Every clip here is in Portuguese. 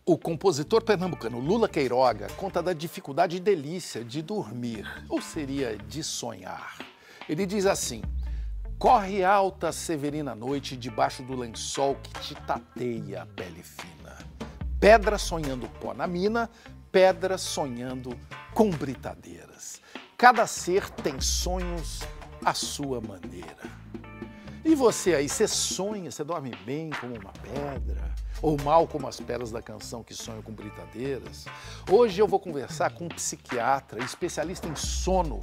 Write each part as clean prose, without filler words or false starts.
O compositor pernambucano Lula Queiroga conta da dificuldade e delícia de dormir, ou seria de sonhar. Ele diz assim: corre alta severina noite debaixo do lençol que te tateia a pele fina. Pedra sonhando pó na mina, pedra sonhando com britadeiras. Cada ser tem sonhos à sua maneira. E você aí, você sonha, você dorme bem como uma pedra? Ou mal como as pedras da canção que sonham com britadeiras? Hoje eu vou conversar com um psiquiatra, especialista em sono,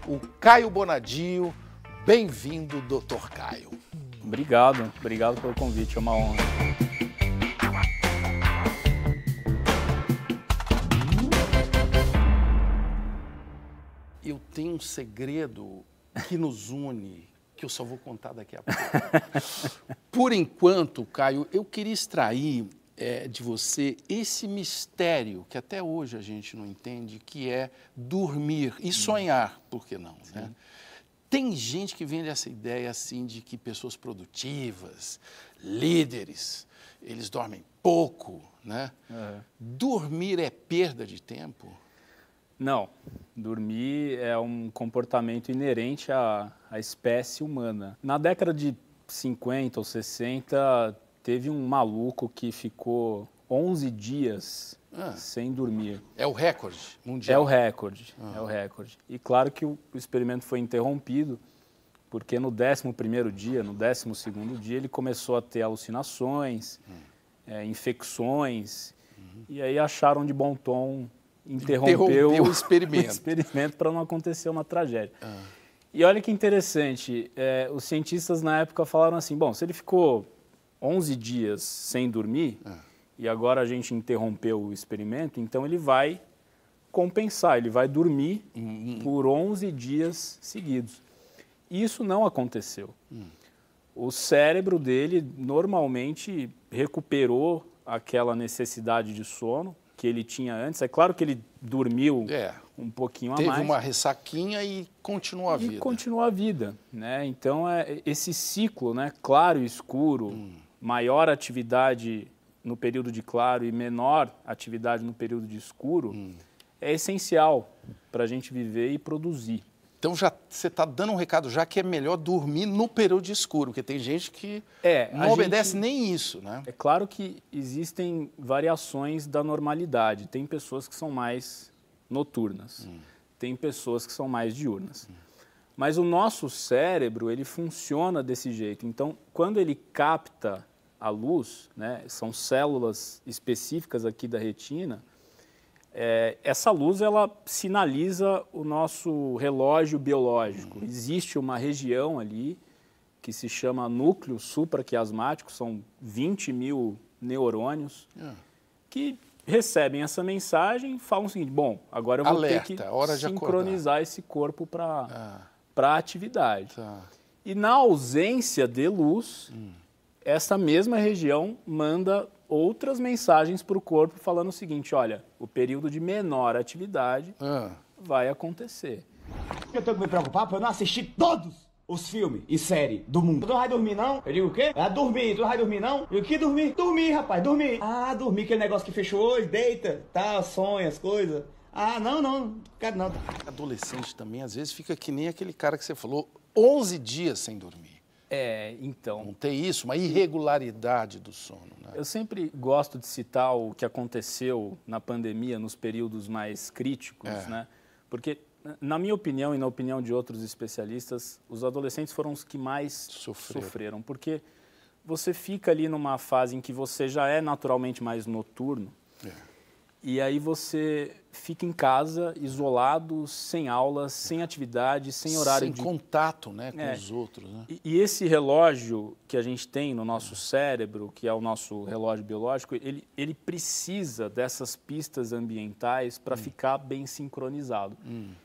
o Caio Bonadio. Bem-vindo, Dr. Caio. Obrigado pelo convite, é uma honra. Eu tenho um segredo que nos une, que eu só vou contar daqui a pouco. Por enquanto, Caio, eu queria extrair de você esse mistério que até hoje a gente não entende, que é dormir e sonhar, por que não, né? Tem gente que vende essa ideia assim de que pessoas produtivas, líderes, eles dormem pouco, né? Dormir é perda de tempo? Não, dormir é um comportamento inerente à espécie humana. Na década de 50 ou 60, teve um maluco que ficou 11 dias sem dormir. É o recorde mundial? É o recorde, é o recorde. E claro que o experimento foi interrompido, porque no 11º dia, no 12º dia, ele começou a ter alucinações, infecções, e aí acharam de bom tom interrompeu o experimento para não acontecer uma tragédia. E olha que interessante, os cientistas na época falaram assim, bom, se ele ficou 11 dias sem dormir, e agora a gente interrompeu o experimento, então ele vai compensar, ele vai dormir por 11 dias seguidos. Isso não aconteceu. O cérebro dele normalmente recuperou aquela necessidade de sono que ele tinha antes. É claro que ele dormiu um pouquinho a mais. Teve uma ressaquinha e continuou a vida. E continuou a vida, né? Então, esse ciclo, né, claro e escuro, maior atividade no período de claro e menor atividade no período de escuro, é essencial para a gente viver e produzir. Então, você está dando um recado já que é melhor dormir no período escuro, porque tem gente que não obedece nem isso, né? É claro que existem variações da normalidade. Tem pessoas que são mais noturnas, tem pessoas que são mais diurnas. Mas o nosso cérebro, ele funciona desse jeito. Então, quando ele capta a luz, né, são células específicas aqui da retina, essa luz ela sinaliza o nosso relógio biológico. Existe uma região ali que se chama núcleo supraquiasmático, são 20 mil neurônios que recebem essa mensagem e falam o seguinte, bom, agora eu vou ter que sincronizar esse corpo para a atividade. E na ausência de luz, essa mesma região manda outras mensagens para o corpo falando o seguinte, olha, o período de menor atividade vai acontecer. Eu tenho que me preocupar para eu não assistir todos os filmes e séries do mundo. Tu não vai dormir, não? Eu digo o quê? Dormir. Tu não vai dormir, não? E o que dormir? Dormir, rapaz, dormir. Dormir, aquele negócio que fechou hoje, deita, sonha as coisas. Não quero não. Adolescente também, às vezes, fica que nem aquele cara que você falou, 11 dias sem dormir. Então... Não tem isso, uma irregularidade do sono, né? Eu sempre gosto de citar o que aconteceu na pandemia, nos períodos mais críticos, né? Porque, na minha opinião e na opinião de outros especialistas, os adolescentes foram os que mais sofreram. Porque você fica ali numa fase em que você já é naturalmente mais noturno, e aí você fica em casa, isolado, sem aulas, sem atividade, sem horário sem contato, né, com os outros, né? E esse relógio que a gente tem no nosso cérebro, que é o nosso relógio biológico, ele precisa dessas pistas ambientais para ficar bem sincronizado.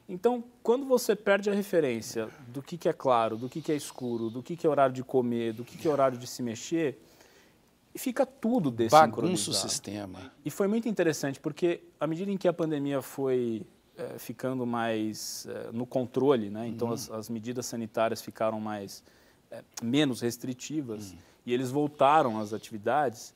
Então, quando você perde a referência do que é claro, do que é escuro, do que é horário de comer, do que é horário de se mexer, fica tudo desincronizado. Bagunça o sistema. E foi muito interessante, porque à medida em que a pandemia foi ficando mais no controle, né? Então as medidas sanitárias ficaram menos restritivas e eles voltaram às atividades,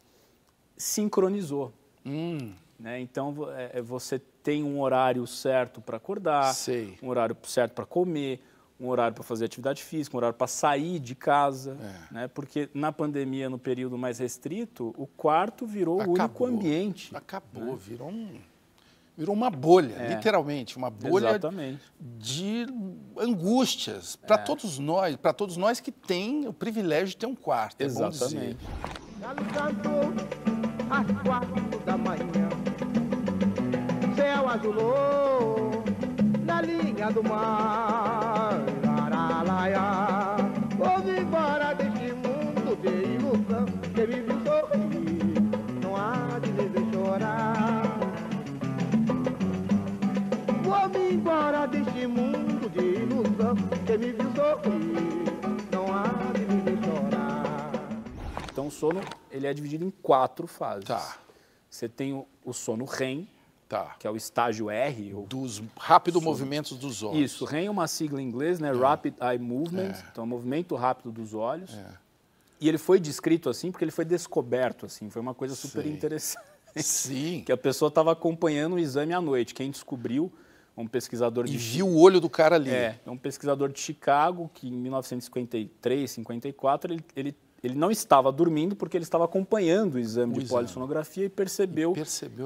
sincronizou. Né? Então, você tem um horário certo para acordar, Sei. um horário certo para comer, um horário para fazer atividade física, um horário para sair de casa. Né? Porque na pandemia, no período mais restrito, o quarto virou o único ambiente. Acabou, né? Virou uma bolha, literalmente, uma bolha Exatamente. de angústias para todos nós que tem o privilégio de ter um quarto. Exatamente. Galo cantou às 4 da manhã, céu azulou na linha do mar, laralaia. Vou embora deste mundo de ilusão, que me viu sorrir, não há de me ver chorar. Vou embora deste mundo de ilusão, que me viu sorrir, não há de me ver chorar. Então, o sono ele é dividido em 4 fases. Tá. Você tem o sono REM, Tá. que é o estágio R. Dos rápidos movimentos dos olhos. Isso, REM é uma sigla em inglês, né? Rapid Eye Movement, então movimento rápido dos olhos. E ele foi descrito assim porque ele foi descoberto assim, foi uma coisa super interessante. Sim. Que a pessoa estava acompanhando o exame à noite. Quem descobriu, um pesquisador E viu o olho do cara ali. É um pesquisador de Chicago que em 1953, 54, ele não estava dormindo porque ele estava acompanhando o exame de polissonografia e percebeu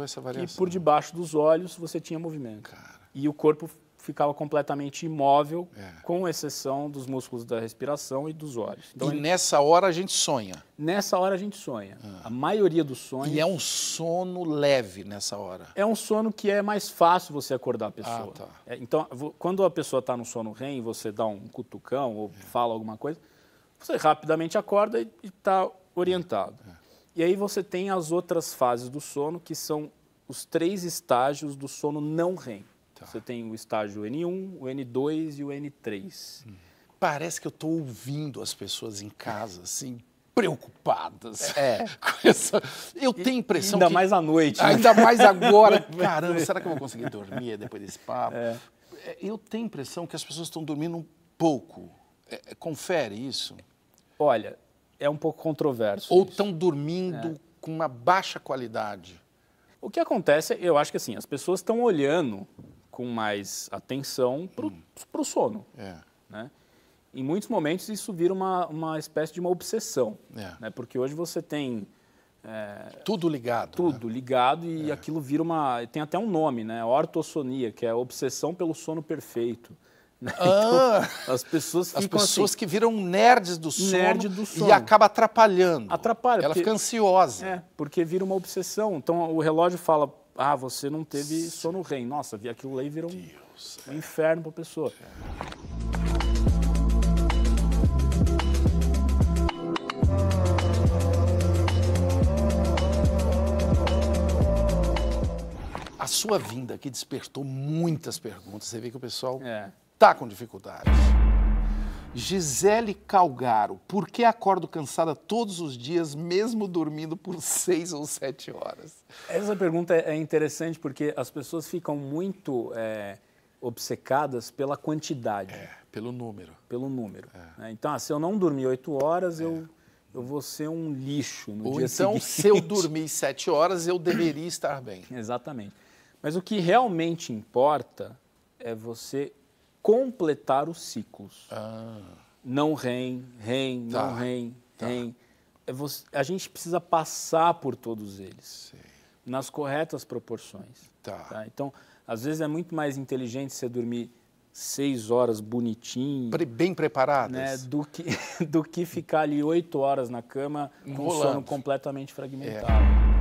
essa variação. que por debaixo dos olhos você tinha movimento. E o corpo ficava completamente imóvel, com exceção dos músculos da respiração e dos olhos. Então, nessa hora a gente sonha. Nessa hora a gente sonha. A maioria dos sonhos... E é um sono leve nessa hora. É um sono que é mais fácil você acordar a pessoa. Então, quando a pessoa está no sono REM, você dá um cutucão ou fala alguma coisa, você rapidamente acorda e está orientado. E aí você tem as outras fases do sono, que são os 3 estágios do sono não REM. Você tem o estágio N1, o N2 e o N3. Parece que eu estou ouvindo as pessoas em casa, assim, preocupadas. Com essa... Eu tenho a impressão ainda mais à noite. Né? Ainda mais agora. Caramba, será que eu vou conseguir dormir depois desse papo? Eu tenho a impressão que as pessoas estão dormindo um pouco. Confere isso? Olha, é um pouco controverso. Ou estão dormindo com uma baixa qualidade? O que acontece, eu acho que assim, as pessoas estão olhando com mais atenção para o sono. Né? Em muitos momentos isso vira uma espécie de uma obsessão. Né? Porque hoje você tem... tudo ligado. Tudo ligado e aquilo vira uma... Tem até um nome, né? Ortossonia, que é a obsessão pelo sono perfeito. Então, as pessoas ficam assim, que viram nerds do sono, e acaba atrapalhando. Atrapalha. Ela fica ansiosa. Porque vira uma obsessão. Então o relógio fala, você não teve sono REM. Nossa, aquilo aí virou um inferno para a pessoa. A sua vinda aqui despertou muitas perguntas. Você vê que o pessoal... Tá com dificuldades. Gisele Calgaro, por que acordo cansada todos os dias, mesmo dormindo por 6 ou 7 horas? Essa pergunta é interessante porque as pessoas ficam muito obcecadas pela quantidade. Pelo número. Pelo número. Né? Então, se eu não dormir 8 horas, eu vou ser um lixo no dia seguinte. Ou então, se eu dormir 7 horas, eu deveria estar bem. Exatamente. Mas o que realmente importa é você completar os ciclos. Não REM, não REM, REM. A gente precisa passar por todos eles, nas corretas proporções. Tá? Então, às vezes é muito mais inteligente você dormir 6 horas bonitinho. Bem preparadas. Né, do que ficar ali 8 horas na cama com o sono completamente fragmentado.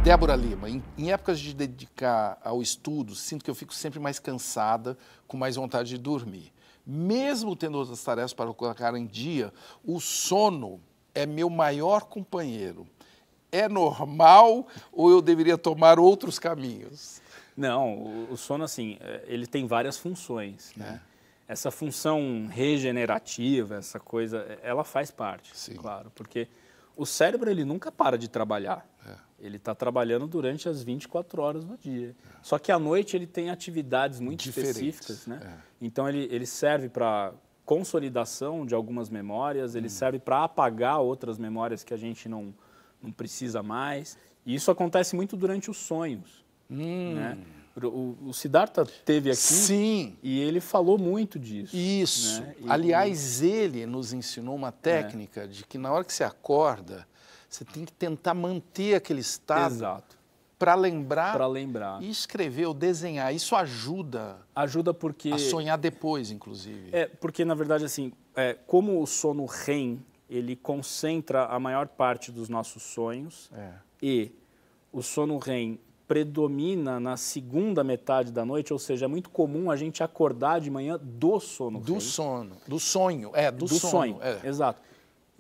Débora Lima, em épocas de dedicar ao estudo, sinto que eu fico sempre mais cansada, com mais vontade de dormir. Mesmo tendo outras tarefas para colocar em dia, o sono é meu maior companheiro. É normal ou eu deveria tomar outros caminhos? Não, o sono, assim, ele tem várias funções, né? Essa função regenerativa, essa coisa, ela faz parte, claro, porque o cérebro ele nunca para de trabalhar. Ele está trabalhando durante as 24 horas do dia. Só que à noite ele tem atividades muito específicas, né? Então ele serve para consolidação de algumas memórias, ele serve para apagar outras memórias que a gente não precisa mais. E isso acontece muito durante os sonhos. Né? O Siddhartha teve aqui Sim. e ele falou muito disso. Isso. Né? Aliás, ele nos ensinou uma técnica de que na hora que você acorda, você tem que tentar manter aquele estado Exato. para lembrar, Para lembrar. e escrever ou desenhar. Isso ajuda Ajuda porque... a sonhar depois, inclusive. Porque, na verdade, assim, como o sono REM, ele concentra a maior parte dos nossos sonhos e o sono REM predomina na segunda metade da noite, ou seja, é muito comum a gente acordar de manhã do sono REM. Do sono, do sonho, do sonho. É. Exato.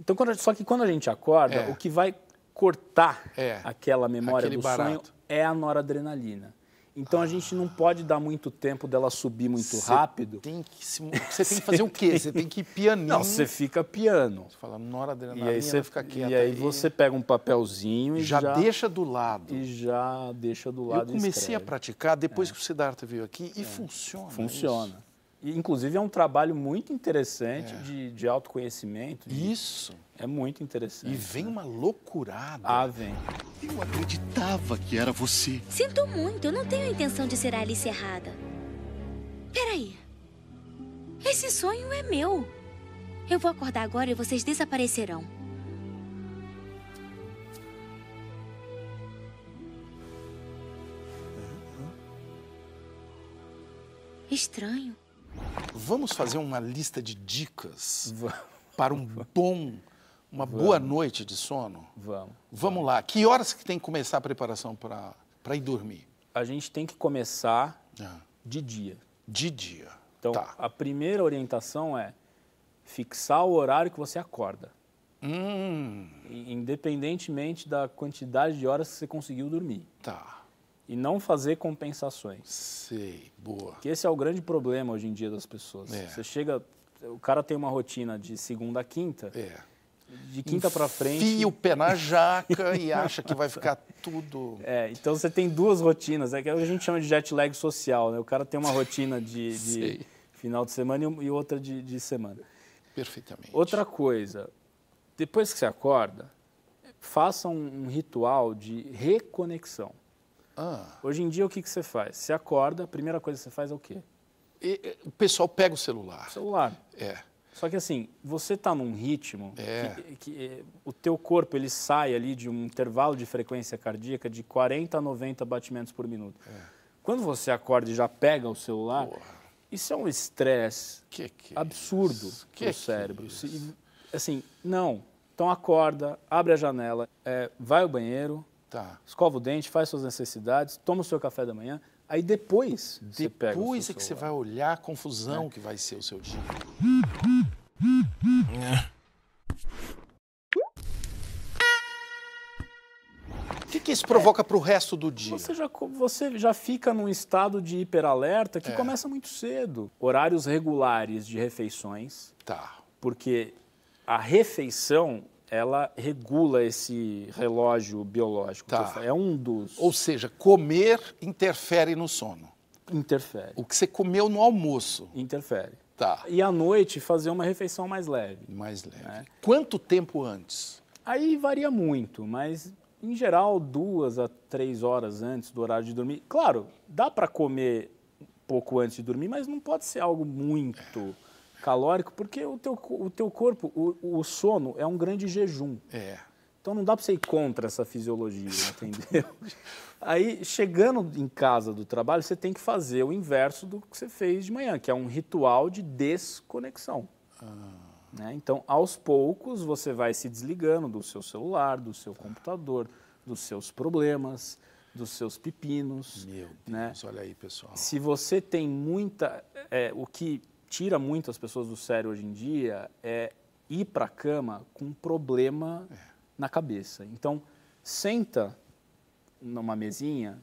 Então, só que quando a gente acorda, o que vai cortar aquela memória aquele do barato. sonho é a noradrenalina. Então, a gente não pode dar muito tempo dela subir muito rápido. Você tem que fazer o quê? Você tem que ir pianinho. Não, você fica piano. Você fala, noradrenalina, E aí você fica quieto. E aí você pega um papelzinho e já deixa do lado. E já deixa do lado. Eu comecei a praticar depois que o Siddhartha veio aqui e funciona. Funciona. E, inclusive, é um trabalho muito interessante de autoconhecimento. Isso. É muito interessante. E vem uma loucurada. Ah, vem. Eu acreditava que era você. Sinto muito, eu não tenho a intenção de ser a Alice errada. Peraí. Esse sonho é meu. Eu vou acordar agora e vocês desaparecerão. Estranho. Vamos fazer uma lista de dicas para uma boa noite de sono? Vamos lá. Que horas que tem que começar a preparação para ir dormir? A gente tem que começar de dia. De dia. Então, a primeira orientação é fixar o horário que você acorda. Independentemente da quantidade de horas que você conseguiu dormir. E não fazer compensações. Sei, boa. Porque esse é o grande problema hoje em dia das pessoas. Você chega, o cara tem uma rotina de segunda a quinta, de quinta para frente... Enfia o pé na jaca e acha que vai ficar tudo... Então você tem duas rotinas, que a gente chama de jet lag social, né? O cara tem uma rotina de final de semana e outra de semana. Perfeitamente. Outra coisa, depois que você acorda, faça um ritual de reconexão. Hoje em dia, o que você faz? Você acorda, a primeira coisa que você faz é o quê? O pessoal pega o celular. Só que assim, você está num ritmo que o teu corpo ele sai ali de um intervalo de frequência cardíaca de 40 a 90 batimentos por minuto. Quando você acorda e já pega o celular, isso é um estresse absurdo para o cérebro. Assim, não. Então acorda, abre a janela, vai ao banheiro, escova o dente, faz suas necessidades, toma o seu café da manhã, aí depois você pega o seu Depois é que você vai olhar a confusão que vai ser o seu dia. O que isso provoca para o resto do dia? Você já fica num estado de hiperalerta que começa muito cedo. Horários regulares de refeições, porque a refeição... ela regula esse relógio biológico. É um dos... Ou seja, comer interfere no sono. Interfere. O que você comeu no almoço. Interfere. E à noite fazer uma refeição mais leve. Mais leve. Quanto tempo antes? Aí varia muito, mas em geral 2 a 3 horas antes do horário de dormir. Claro, dá para comer um pouco antes de dormir, mas não pode ser algo muito... calórico, porque o teu corpo, o sono é um grande jejum. Então não dá para você ir contra essa fisiologia, entendeu? Aí, chegando em casa do trabalho, você tem que fazer o inverso do que você fez de manhã, que é um ritual de desconexão. Né? Então, aos poucos, você vai se desligando do seu celular, do seu computador, dos seus problemas, dos seus pepinos. Meu Deus, né? Olha aí, pessoal. Se você tem muita... o que tira muitas pessoas do sério hoje em dia é ir para a cama com um problema na cabeça. Então, senta numa mesinha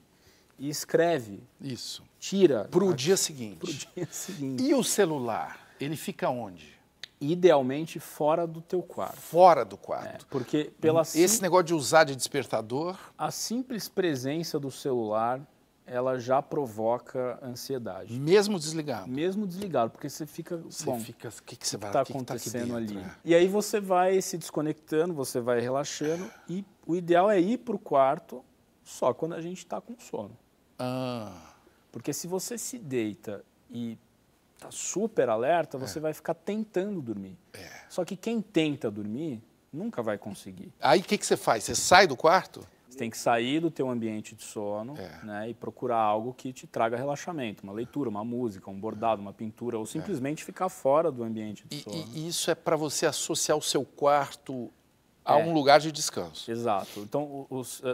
e escreve. Isso. Tira. Para o dia seguinte. Pro dia seguinte. E o celular, ele fica onde? Idealmente fora do teu quarto. Fora do quarto. Porque esse negócio de usar de despertador... A simples presença do celular... ela já provoca ansiedade. Mesmo desligado? Mesmo desligado, porque você fica... o que você vai... está acontecendo ali? E aí você vai se desconectando, você vai relaxando, e o ideal é ir para o quarto só quando a gente está com sono. Ah, Porque se você se deita e está super alerta, você vai ficar tentando dormir. Só que quem tenta dormir nunca vai conseguir. aí o que você faz? Você sai do quarto? Você tem que sair do teu ambiente de sono, né, e procurar algo que te traga relaxamento, uma leitura, uma música, um bordado, uma pintura, ou simplesmente ficar fora do ambiente de sono. E isso é para você associar o seu quarto a um lugar de descanso. Exato. Então,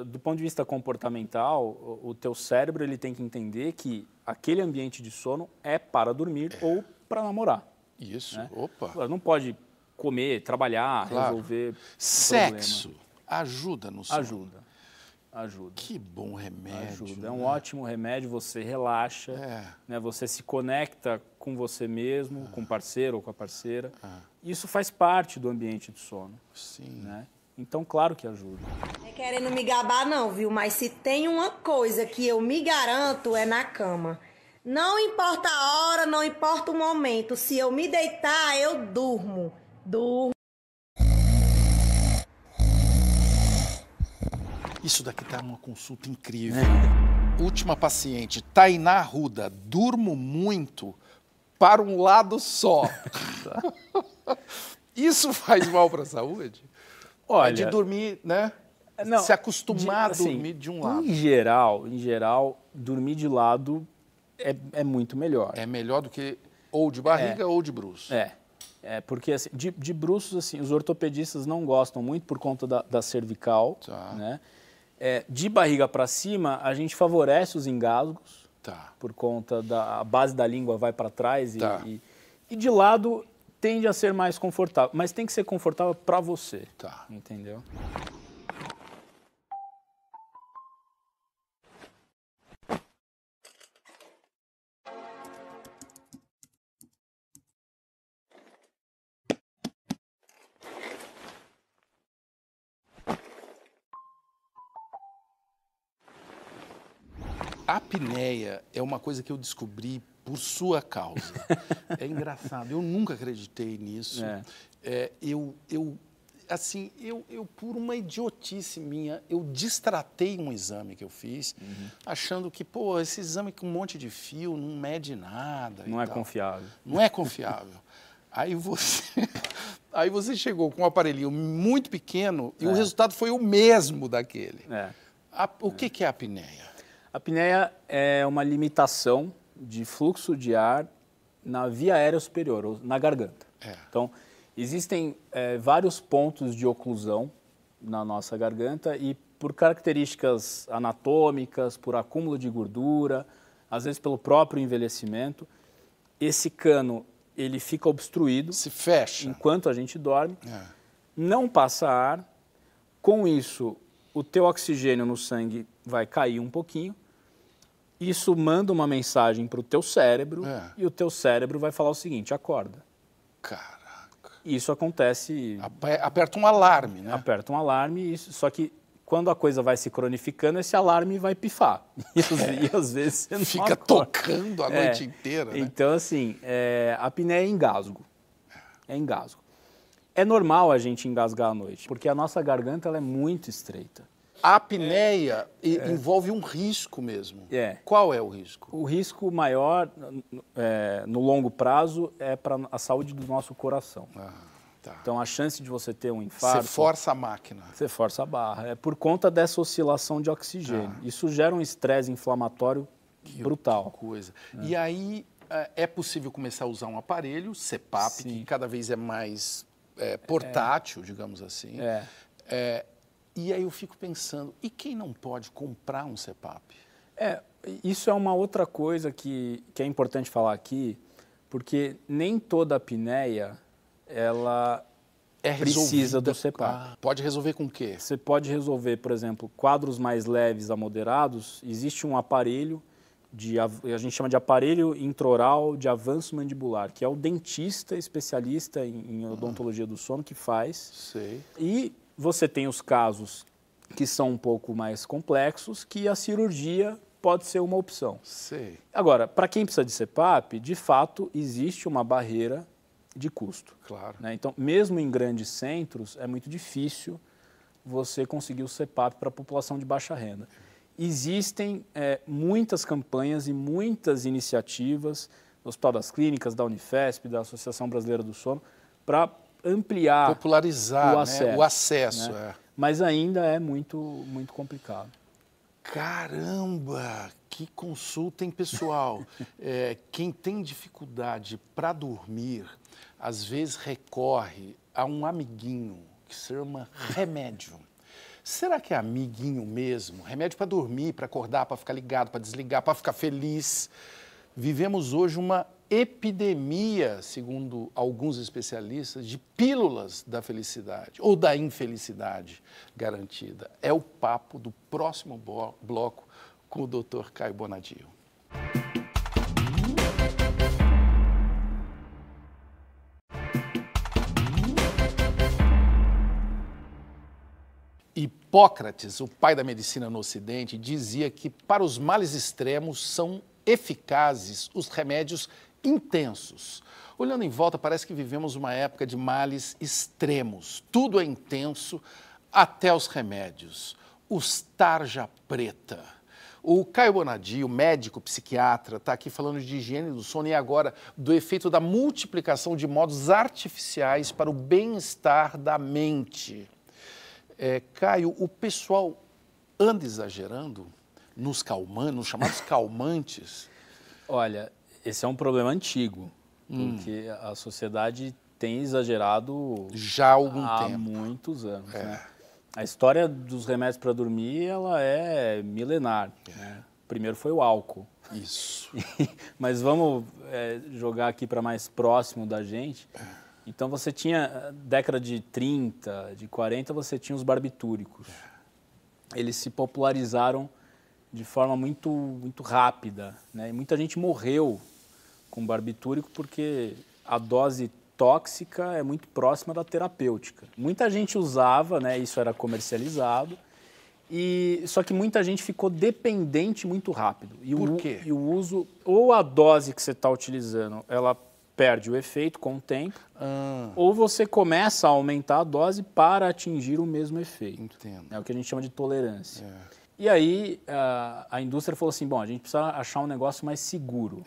do ponto de vista comportamental, o teu cérebro ele tem que entender que aquele ambiente de sono é para dormir ou para namorar. Isso, Né? opa. Agora, não pode comer, trabalhar, Claro. Resolver Sexo problema. ajuda no sono? Ajuda. Que bom remédio. Ajuda. É um né? ótimo remédio, você relaxa, né? Você se conecta com você mesmo, com o parceiro ou com a parceira. Isso faz parte do ambiente de sono. Sim. Né? Então, claro que ajuda. Não é querendo me gabar não, viu? Mas se tem uma coisa que eu me garanto é na cama. Não importa a hora, não importa o momento. Se eu me deitar, eu durmo. Durmo. Isso daqui tá uma consulta incrível. Última paciente, Tainá Arruda. Durmo muito para um lado só. Isso faz mal para a saúde? Olha, É de dormir, né? não, Se acostumar assim, a dormir de um lado. Em geral, dormir de lado é muito melhor. É melhor do que ou de barriga ou de bruço. Porque assim, de bruços, assim, os ortopedistas não gostam muito por conta da cervical. Tá. Né? De barriga para cima, a gente favorece os engasgos, Tá. por conta da base da língua vai para trás Tá. e de lado tende a ser mais confortável, mas tem que ser confortável para você. Tá. Entendeu? A apneia é uma coisa que eu descobri por sua causa. É engraçado, eu nunca acreditei nisso. Eu, por uma idiotice minha, eu destratei um exame que eu fiz, achando que, pô, esse exame com um monte de fio não mede nada. Não é confiável. Não é confiável. Aí você chegou com um aparelhinho muito pequeno e o resultado foi o mesmo daquele. O que é a apneia? A apneia é uma limitação de fluxo de ar na via aérea superior, ou na garganta. Então, existem vários pontos de oclusão na nossa garganta e por características anatômicas, por acúmulo de gordura, às vezes pelo próprio envelhecimento, esse cano ele fica obstruído. Se fecha. Enquanto a gente dorme, não passa ar. Com isso, o teu oxigênio no sangue vai cair um pouquinho. Isso manda uma mensagem para o teu cérebro e o teu cérebro vai falar o seguinte: acorda. Caraca. Isso acontece... Aperta um alarme, né? Aperta um alarme, só que quando a coisa vai se cronificando, esse alarme vai pifar. E às vezes você não fica acorda. tocando a noite inteira, né? Então, assim, a apneia é engasgo. É engasgo. É normal a gente engasgar à noite, porque a nossa garganta ela é muito estreita. A apneia envolve um risco mesmo. Qual é o risco? O risco maior, no longo prazo, é para a saúde do nosso coração. Tá. Então, a chance de você ter um infarto... Você força a máquina. Você força a barra. É por conta dessa oscilação de oxigênio. Isso gera um estresse inflamatório brutal. Coisa. E aí, é possível começar a usar um aparelho, CPAP, que cada vez é mais portátil, digamos assim. E aí eu fico pensando, e quem não pode comprar um CPAP? Isso é uma outra coisa que é importante falar aqui, porque nem toda apneia, ela precisa do CPAP. Pode resolver com o quê? Você pode resolver, por exemplo, quadros mais leves a moderados, existe um aparelho, a gente chama de aparelho intraoral de avanço mandibular, que é o dentista especialista em odontologia do sono que faz. Sei. E você tem os casos que são um pouco mais complexos, que a cirurgia pode ser uma opção. Sei. Agora, para quem precisa de CPAP, de fato, existe uma barreira de custo. Claro. Né? Então, mesmo em grandes centros, é muito difícil você conseguir o CPAP para a população de baixa renda. existem muitas campanhas e muitas iniciativas do Hospital das Clínicas, da Unifesp, da Associação Brasileira do Sono, para ampliar popularizar, o acesso. Né? O acesso, né? Mas ainda é muito, muito complicado. Caramba, que consulta, hein, pessoal? Quem tem dificuldade para dormir, às vezes recorre a um amiguinho que se chama remédio. Será que é amiguinho mesmo? Remédio para dormir, para acordar, para ficar ligado, para desligar, para ficar feliz. Vivemos hoje uma epidemia, segundo alguns especialistas, de pílulas da felicidade ou da infelicidade garantida. É o papo do próximo bloco com o Dr. Caio Bonadio. Hipócrates, o pai da medicina no Ocidente, dizia que para os males extremos são eficazes os remédios intensos. Olhando em volta, parece que vivemos uma época de males extremos. Tudo é intenso, até os remédios. Os tarja preta. O Caio Bonadio, médico psiquiatra, está aqui falando de higiene do sono e agora do efeito da multiplicação de modos artificiais para o bem-estar da mente. Caio, o pessoal anda exagerando nos chamados calmantes? Olha, esse é um problema antigo, porque a sociedade tem exagerado já há algum tempo. Há muitos anos. Né? A história dos remédios para dormir, ela é milenar. Né? Primeiro foi o álcool. Isso. Mas vamos jogar aqui para mais próximo da gente. Então você tinha, década de 30, de 40, você tinha os barbitúricos. Eles se popularizaram de forma muito, muito rápida, né? E muita gente morreu com barbitúrico porque a dose tóxica é muito próxima da terapêutica. Muita gente usava, né? Isso era comercializado, só que muita gente ficou dependente muito rápido. Por quê? E o uso, ou a dose que você está utilizando, ela perde o efeito com o tempo, ou você começa a aumentar a dose para atingir o mesmo efeito. Entendo. É o que a gente chama de tolerância. E aí a indústria falou assim, bom, a gente precisa achar um negócio mais seguro.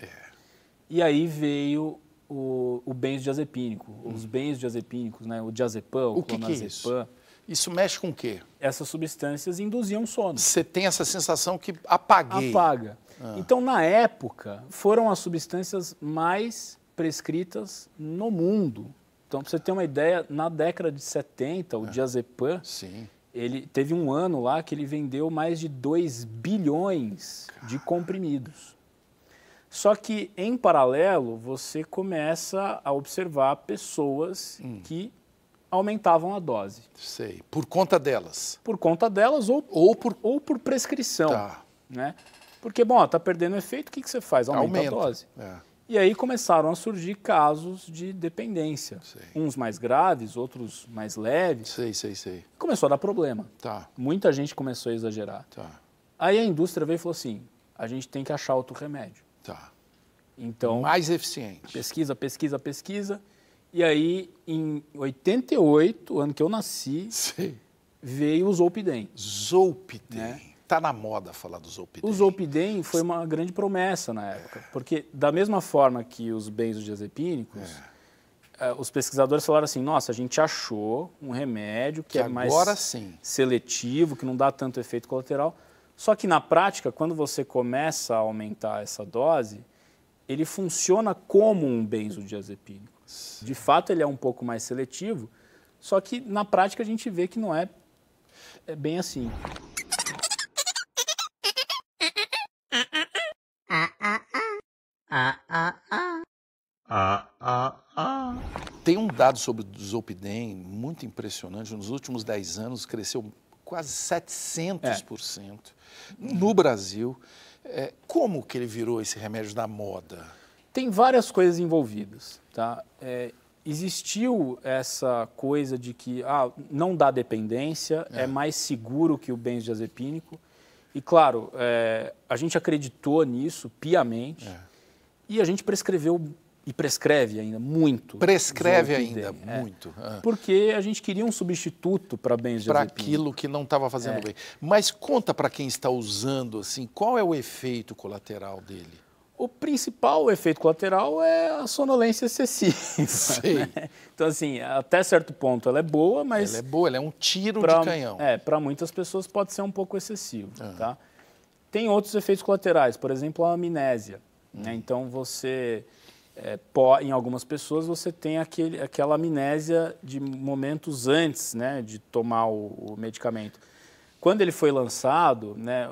E aí veio o benzodiazepínico, os benzodiazepínicos, né? O diazepam, o clonazepam. Que é isso? Isso mexe com o quê? Essas substâncias induziam sono. Você tem essa sensação que apaguei. Apaga. Então, na época, foram as substâncias mais prescritas no mundo. Então, para você ter uma ideia, na década de 70, o diazepam, ele teve um ano lá que ele vendeu mais de 2 bilhões de comprimidos. Só que, em paralelo, você começa a observar pessoas que aumentavam a dose. Sei. Por conta delas? Por conta delas ou por prescrição. Tá. Né? Porque, bom, está perdendo efeito, o que você faz? Aumenta a dose. E aí começaram a surgir casos de dependência. Uns mais graves, outros mais leves. Sei. Começou a dar problema. Tá. Muita gente começou a exagerar. Tá. Aí a indústria veio e falou assim, a gente tem que achar outro remédio. Tá. Então, mais eficiente. Pesquisa. E aí, em 88, o ano que eu nasci, veio o Zolpidem. Zolpidem. Né? Tá na moda falar do Zolpidem. O Zolpidem foi uma grande promessa na época, porque da mesma forma que os benzodiazepínicos, os pesquisadores falaram assim, nossa, a gente achou um remédio que é mais seletivo, que não dá tanto efeito colateral, só que na prática, quando você começa a aumentar essa dose, ele funciona como um benzodiazepínico. De fato, ele é um pouco mais seletivo, só que na prática a gente vê que não é bem assim. Tem um dado sobre o Zolpidem muito impressionante. Nos últimos 10 anos cresceu quase 700% no Brasil. Como que ele virou esse remédio da moda? Tem várias coisas envolvidas. Tá? Existiu essa coisa de que não dá dependência, é mais seguro que o benzodiazepínico. E, claro, a gente acreditou nisso piamente e a gente prescreveu E prescreve ainda muito. Prescreve ainda Zolpidem, muito. Porque a gente queria um substituto para benzodiazepina. Para aquilo que não estava fazendo bem. Mas conta para quem está usando, assim, qual é o efeito colateral dele? O principal efeito colateral é a sonolência excessiva. Sei. Né? Então, assim, até certo ponto ela é boa, mas... Ela é boa, ela é um tiro de canhão. Para muitas pessoas pode ser um pouco excessivo. Tá? Tem outros efeitos colaterais, por exemplo, a amnésia. Né? Então, você... em algumas pessoas você tem aquela amnésia de momentos antes, né, de tomar o medicamento. Quando ele foi lançado, né,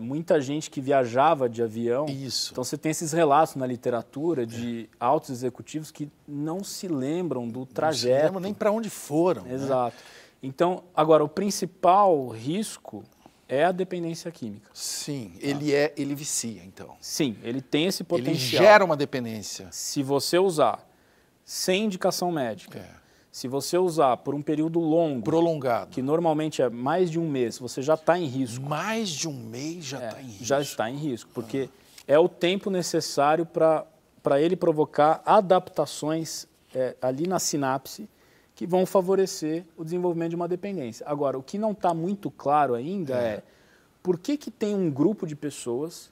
muita gente que viajava de avião, então você tem esses relatos na literatura de altos executivos que não se lembram do trajeto. Não se lembram nem para onde foram. Exato. Né? Então, agora, o principal risco é a dependência química. Sim, ele vicia, então. Sim, ele tem esse potencial. Ele gera uma dependência. Se você usar sem indicação médica, se você usar por um período longo, prolongado, que normalmente é mais de um mês, você já está em risco. Mais de um mês já está em risco. Já está em risco, porque é o tempo necessário para ele provocar adaptações ali na sinapse que vão favorecer o desenvolvimento de uma dependência. Agora, o que não está muito claro ainda é por que tem um grupo de pessoas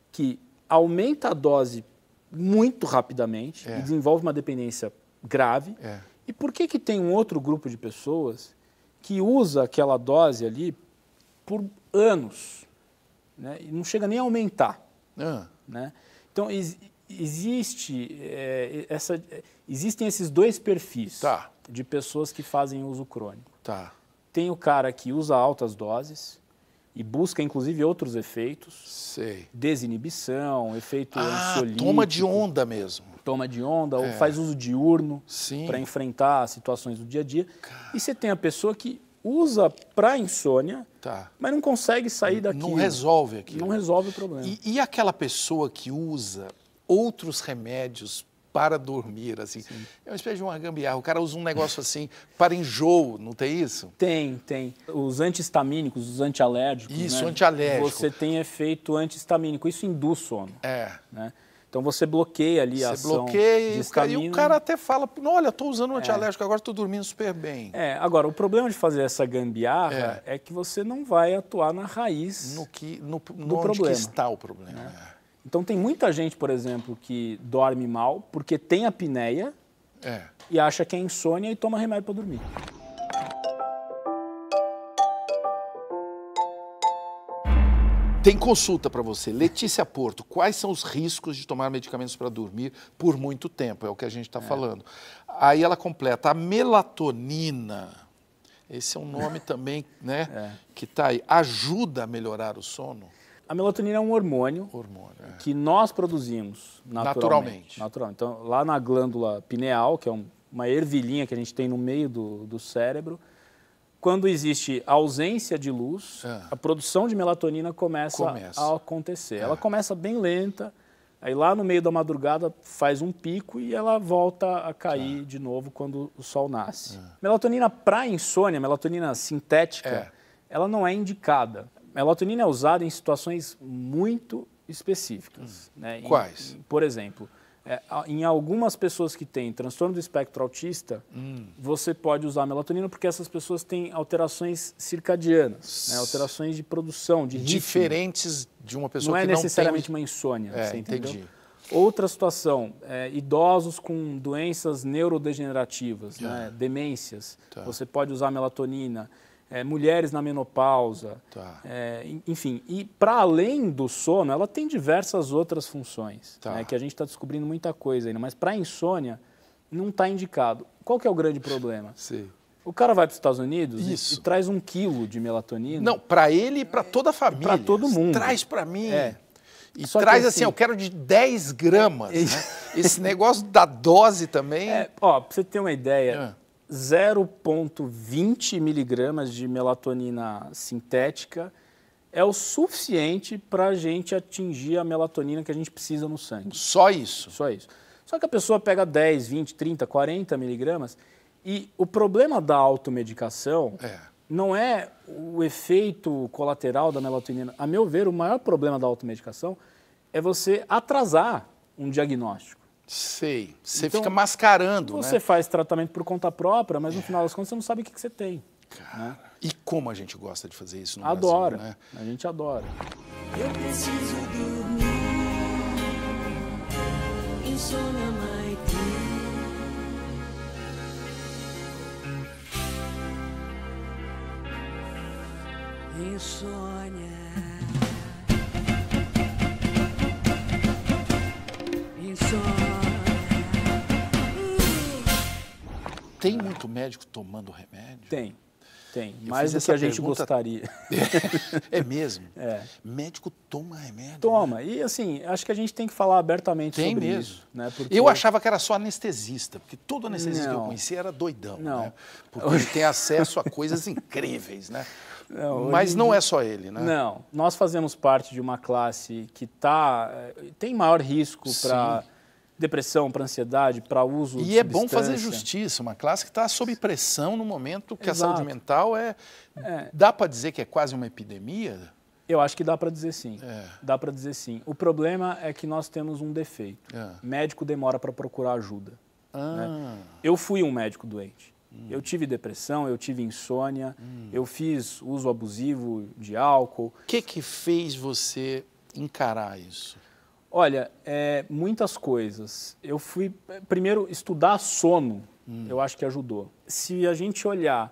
que aumenta a dose muito rapidamente e desenvolve uma dependência grave, e por que tem um outro grupo de pessoas que usa aquela dose ali por anos, né, e não chega nem a aumentar. Né? Então, existem esses dois perfis de pessoas que fazem uso crônico. Tem o cara que usa altas doses e busca, inclusive, outros efeitos. Desinibição, efeito ansiolítico. Toma de onda mesmo. Toma de onda, ou faz uso diurno para enfrentar situações do dia a dia. E você tem a pessoa que usa para insônia, mas não consegue sair daquilo. Não resolve aquilo. Não resolve o problema. E aquela pessoa que usa outros remédios para dormir, assim, é uma espécie de uma gambiarra. O cara usa um negócio assim para enjoo, não tem isso? Tem. Os antihistamínicos, os antialérgicos. Isso, né? antialérgico. Você tem efeito antihistamínico, isso induz sono. Né? Então você bloqueia ali a ação de histamina. E o cara até fala, olha, estou usando um antialérgico, agora estou dormindo super bem. Agora, o problema de fazer essa gambiarra é que você não vai atuar na raiz do problema. Onde que está o problema. Então tem muita gente, por exemplo, que dorme mal porque tem apneia e acha que é insônia e toma remédio para dormir. Tem consulta para você. Letícia Porto, quais são os riscos de tomar medicamentos para dormir por muito tempo? É o que a gente está falando. Aí ela completa, a melatonina, esse é um nome também, né, que está aí, ajuda a melhorar o sono? A melatonina é um hormônio que nós produzimos naturalmente. Então, lá na glândula pineal, que é uma ervilhinha que a gente tem no meio do cérebro, quando existe ausência de luz, a produção de melatonina começa a acontecer. Ela começa bem lenta, aí lá no meio da madrugada faz um pico e ela volta a cair de novo quando o sol nasce. Melatonina para insônia, melatonina sintética, ela não é indicada. Melatonina é usada em situações muito específicas. Né? Quais? Por exemplo, em algumas pessoas que têm transtorno do espectro autista, você pode usar melatonina porque essas pessoas têm alterações circadianas, né? Alterações de produção, de ritmo. Diferentes de uma pessoa que não é necessariamente uma insônia, você entendeu? Entendi. Outra situação, idosos com doenças neurodegenerativas, né? Demências, você pode usar melatonina. Mulheres na menopausa, enfim. E para além do sono, ela tem diversas outras funções, né, que a gente está descobrindo muita coisa ainda, mas para insônia não está indicado. Qual que é o grande problema? O cara vai para os Estados Unidos e traz 1 quilo de melatonina. Não, para ele e para toda a família. Para todo mundo. Traz para mim. E só traz que, assim, eu quero de 10 gramas. Né? Esse negócio da dose também. Para você ter uma ideia... 0,20 miligramas de melatonina sintética é o suficiente para a gente atingir a melatonina que a gente precisa no sangue. Só isso? Só isso. Só que a pessoa pega 10, 20, 30, 40 miligramas e o problema da automedicação não é o efeito colateral da melatonina. A meu ver, o maior problema da automedicação é você atrasar um diagnóstico. Sei. Você Então, fica mascarando, Você né? faz tratamento por conta própria, mas no final das contas você não sabe o que você tem. Né? E como a gente gosta de fazer isso no Adora, Brasil, né? a gente adora. Eu preciso dormir. Insônia, Maite. Insônia. Tem muito médico tomando remédio? Tem. Eu Mais fiz do que essa a gente pergunta- gostaria. É mesmo? É. Médico toma remédio? Toma. E assim, acho que a gente tem que falar abertamente Tem sobre mesmo. isso. Né? Porque... Eu achava que era só anestesista, porque todo anestesista que eu Não. conhecia era doidão, Não. né? Porque ele tem acesso a coisas incríveis, né? Não, hoje Mas em não dia- é só ele, né? Não, nós fazemos parte de uma classe que tem maior risco para depressão, para ansiedade, para uso de E é bom fazer substância. justiça, uma classe que está sob pressão no momento que a Exato. saúde mental Dá para dizer que é quase uma epidemia? Eu acho que dá para dizer sim. É. Dá para dizer sim. O problema é que nós temos um defeito. É. Médico demora para procurar ajuda. Ah, Eu fui um médico doente. Eu tive depressão, eu tive insônia, eu fiz uso abusivo de álcool. o que fez você encarar isso? Olha, muitas coisas. Eu fui, primeiro, estudar sono, eu acho que ajudou. Se a gente olhar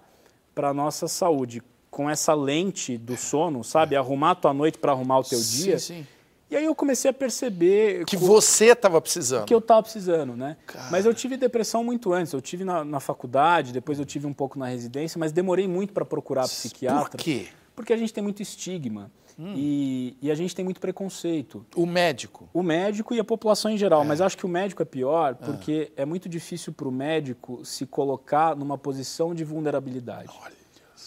para a nossa saúde com essa lente do sono, sabe? Arrumar a tua noite para arrumar o teu dia. Sim. E aí eu comecei a perceber Que você estava precisando. que eu estava precisando, né? Cara. Mas eu tive depressão muito antes. Eu tive na faculdade, depois eu tive um pouco na residência, mas demorei muito para procurar psiquiatra. Por quê? Porque a gente tem muito estigma e a gente tem muito preconceito. O médico. O médico e a população em geral, mas acho que o médico é pior porque é muito difícil para o médico se colocar numa posição de vulnerabilidade. Olha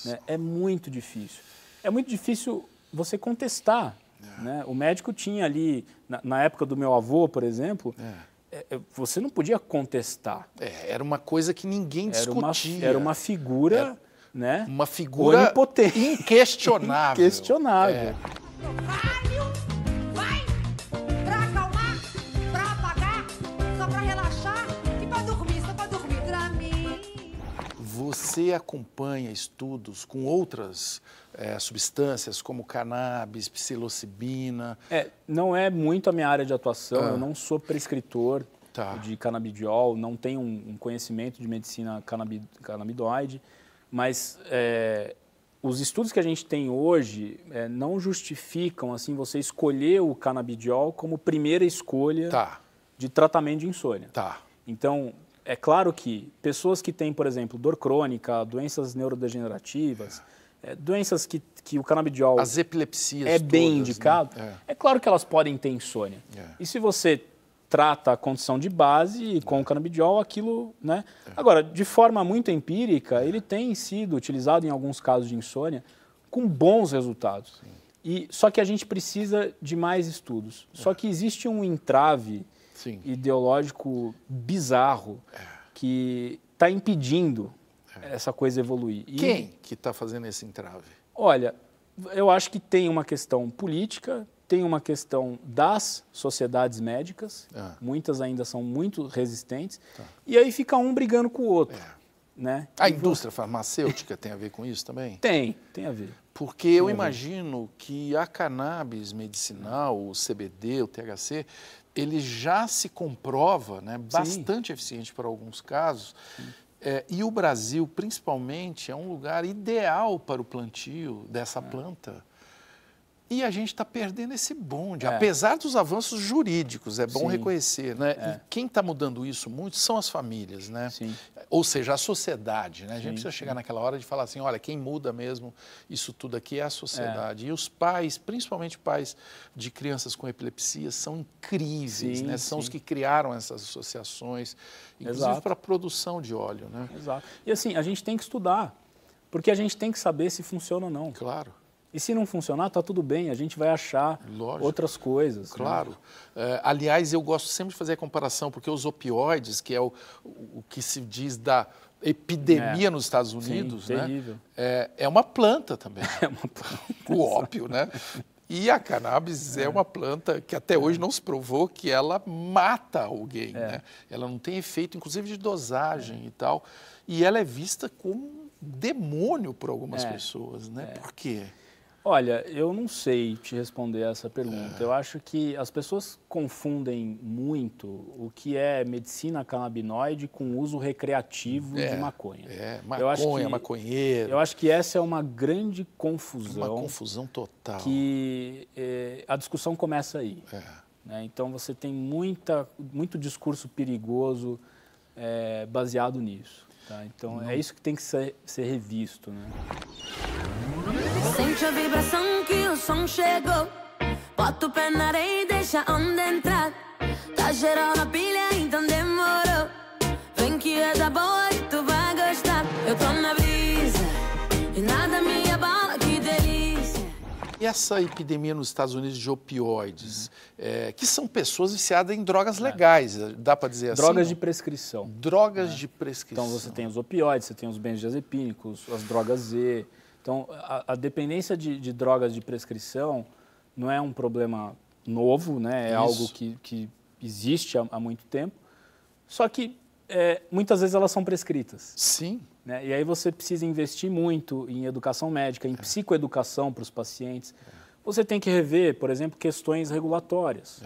Né? É muito difícil. É muito difícil você contestar. Né? O médico tinha ali, na época do meu avô, por exemplo, você não podia contestar. Era uma coisa que ninguém discutia. Era uma figura, né? Uma figura onipotente. inquestionável. Inquestionável. Vai! Pra acalmar, pra apagar, só pra relaxar e pra dormir, só pra dormir pra mim. Você acompanha estudos com outras substâncias, como cannabis, psilocibina. Não é muito a minha área de atuação, eu não sou prescritor de canabidiol, não tenho um conhecimento de medicina canabidoide, mas os estudos que a gente tem hoje não justificam assim, você escolher o canabidiol como primeira escolha de tratamento de insônia. Então, é claro que pessoas que têm, por exemplo, dor crônica, doenças neurodegenerativas, doenças que o canabidiol As epilepsias é bem todas, indicado, né? é claro que elas podem ter insônia. E se você trata a condição de base com o canabidiol, aquilo, né? Agora, de forma muito empírica, ele tem sido utilizado em alguns casos de insônia com bons resultados. Só que a gente precisa de mais estudos. Só que existe um entrave ideológico bizarro que está impedindo essa coisa evoluir. Quem que está fazendo esse entrave? Olha, eu acho que tem uma questão política, tem uma questão das sociedades médicas, muitas ainda são muito resistentes, e aí fica um brigando com o outro. Né? A indústria farmacêutica tem a ver com isso também? Tem a ver. Porque eu imagino que a cannabis medicinal, o CBD, o THC, ele já se comprova, né, bastante eficiente para alguns casos. E o Brasil, principalmente, é um lugar ideal para o plantio dessa planta. E a gente está perdendo esse bonde, apesar dos avanços jurídicos, é bom reconhecer. Né? E quem está mudando isso muito são as famílias, né? Ou seja, a sociedade. Né? A gente precisa chegar naquela hora de falar assim, olha, quem muda mesmo isso tudo aqui é a sociedade. E os pais, principalmente pais de crianças com epilepsia, são incríveis, né? São os que criaram essas associações, inclusive para a produção de óleo. Né? Exato. E assim, a gente tem que estudar, porque a gente tem que saber se funciona ou não. Claro. E se não funcionar, está tudo bem, a gente vai achar outras coisas. Claro. Né? Aliás, eu gosto sempre de fazer a comparação, porque os opioides, que é o que se diz da epidemia nos Estados Unidos, né? Terrível. É uma planta também. É uma planta. O ópio, né? E a cannabis é uma planta que até hoje não se provou que ela mata alguém, né? Ela não tem efeito, inclusive, de dosagem e tal. E ela é vista como um demônio por algumas pessoas, né? Por quê? Olha, eu não sei te responder essa pergunta. Eu acho que as pessoas confundem muito o que é medicina canabinoide com uso recreativo de maconha. Maconha, maconheiro. Eu acho que essa é uma grande confusão. Uma confusão total. Que a discussão começa aí. Né? Então você tem muito discurso perigoso baseado nisso. Tá? Então é isso que tem que ser revisto, né? Sente a vibração que o som chegou. Bota o pé na areia e deixa a onda entrar. Tá geral na pilha, então demorou. Vem que é da boa e tu vai gostar. Eu tô na brisa e nada me abala, que delícia. E essa epidemia nos Estados Unidos de opioides, que são pessoas viciadas em drogas legais, dá para dizer assim? Drogas de prescrição. Drogas de prescrição. Então você tem os opioides, você tem os benzodiazepínicos, as drogas Z. Então, a dependência de drogas de prescrição não é um problema novo, né? É algo que existe há muito tempo, só que muitas vezes elas são prescritas. Sim. Né? E aí você precisa investir muito em educação médica, em psicoeducação para os pacientes. Você tem que rever, por exemplo, questões regulatórias.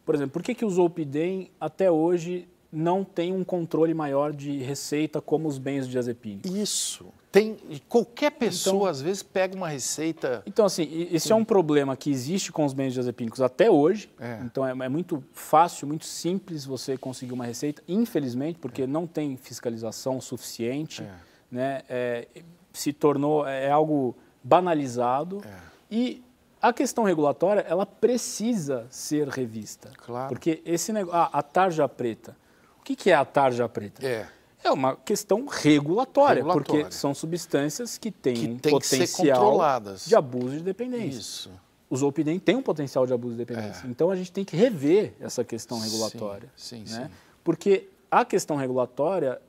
Por exemplo, por que o Zolpidem até hoje não tem um controle maior de receita como os benzodiazepínicos? Isso. Qualquer pessoa, às vezes, pega uma receita... Então, assim, esse é um problema que existe com os benzodiazepínicos até hoje. Então, é muito fácil, muito simples você conseguir uma receita, infelizmente, porque não tem fiscalização suficiente. Né? Se tornou algo banalizado. E a questão regulatória, ela precisa ser revista. Claro. Porque esse negócio... a tarja preta. O que é a tarja preta? É uma questão regulatória, porque são substâncias que têm um potencial de abuso de dependência. Isso. O Zolpidem tem um potencial de abuso de dependência. Então, a gente tem que rever essa questão regulatória. Sim. Porque a questão regulatória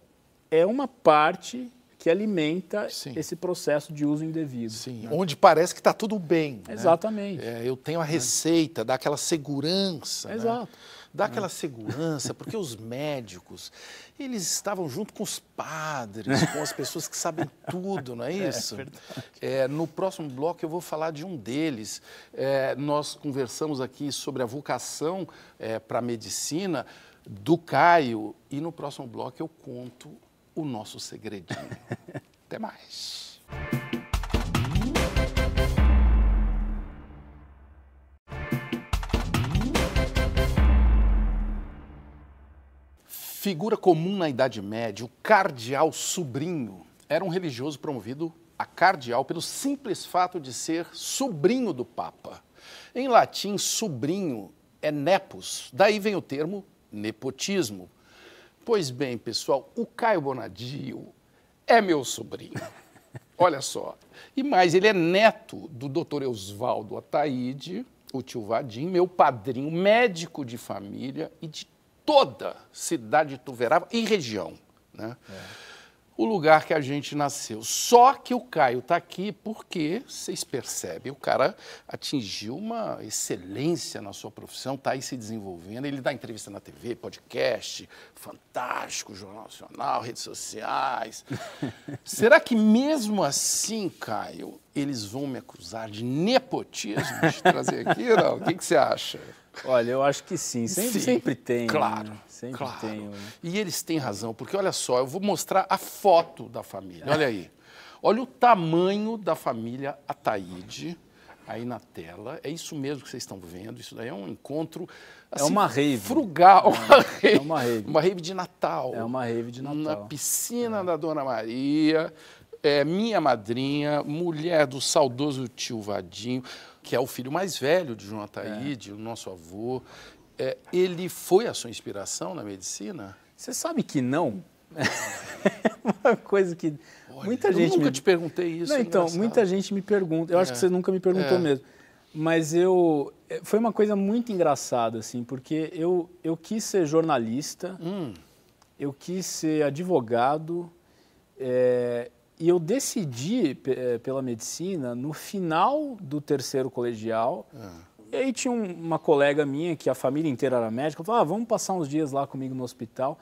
é uma parte que alimenta esse processo de uso indevido. Sim, onde parece que está tudo bem. Exatamente. Né? Eu tenho a receita, dá aquela segurança. Exato. Né? Dá aquela segurança, porque os médicos, eles estavam junto com os padres, com as pessoas que sabem tudo, não é isso? No próximo bloco eu vou falar de um deles. Nós conversamos aqui sobre a vocação para a medicina do Caio e no próximo bloco eu conto o nosso segredinho. Até mais. Figura comum na Idade Média, o cardeal sobrinho era um religioso promovido a cardeal pelo simples fato de ser sobrinho do Papa. Em latim, sobrinho é nepos, daí vem o termo nepotismo. Pois bem, pessoal, o Caio Bonadio é meu sobrinho. Olha só. E mais, ele é neto do Dr. Eusvaldo Ataíde, o tio Vadim, meu padrinho, médico de família e de toda cidade de Ituverava e região, né? O lugar que a gente nasceu. Só que o Caio está aqui porque, vocês percebem, o cara atingiu uma excelência na sua profissão, está aí se desenvolvendo, ele dá entrevista na TV, podcast, Fantástico, Jornal Nacional, redes sociais. Será que mesmo assim, Caio, eles vão me acusar de nepotismo, de trazer aqui? Não? O que você acha? Olha, eu acho que sim. Sempre tem. Claro, né? Sempre claro. tem. Né? E eles têm razão, porque olha só, eu vou mostrar a foto da família. Olha aí. Olha o tamanho da família Ataíde aí na tela. É isso mesmo que vocês estão vendo. Isso daí é um encontro assim, é uma rave. Frugal. É uma rave. Uma rave de Natal. É uma rave de Natal. Na piscina da Dona Maria. Minha madrinha, mulher do saudoso tio Vadinho, que é o filho mais velho de João Ataíde, o nosso avô. Ele foi a sua inspiração na medicina? Você sabe que não? É uma coisa que muita gente... Eu nunca te perguntei isso. Não, então, muita gente me pergunta. Eu acho que você nunca me perguntou mesmo. Mas foi uma coisa muito engraçada, assim, porque eu quis ser jornalista, eu quis ser advogado, E eu decidi pela medicina no final do 3º colegial. E aí tinha uma colega minha, que a família inteira era médica, falou, vamos passar uns dias lá comigo no hospital.